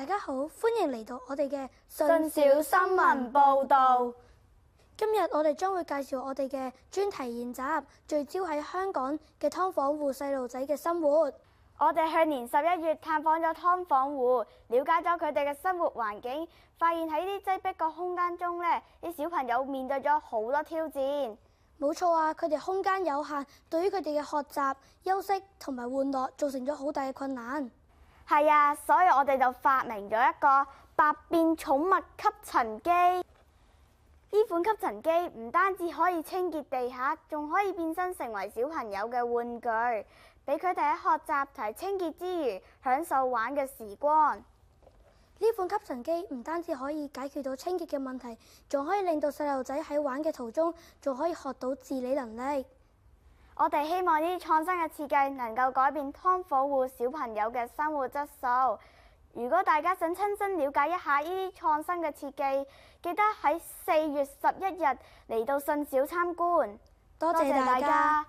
大家好，歡迎嚟到我哋嘅信小新聞報導。今日我哋將會介紹我哋嘅專題研習，聚焦喺香港嘅劏房戶細路仔嘅生活。我哋去年11月探訪咗劏房戶，了解咗佢哋嘅生活環境，發現喺啲擠迫嘅空間中呢，啲小朋友面對咗好多挑戰。冇錯啊，佢哋空間有限，對於佢哋嘅學習、休息同埋玩樂造成咗好大嘅困難。係啊，所以我哋就發明咗一個百變寵物吸塵機。呢款吸塵機唔單止可以清潔地下，仲可以變身成為小朋友嘅玩具，俾佢哋喺學習同埋清潔之餘，享受玩嘅時光。呢款吸塵機唔單止可以解決到清潔嘅問題，仲可以令到細路仔喺玩嘅途中，仲可以學到自理能力。我哋希望呢啲創新嘅設計能夠改變劏房戶小朋友嘅生活質素。如果大家想親身了解一下呢啲創新嘅設計，記得喺4月11日嚟到信小參觀。多謝大家。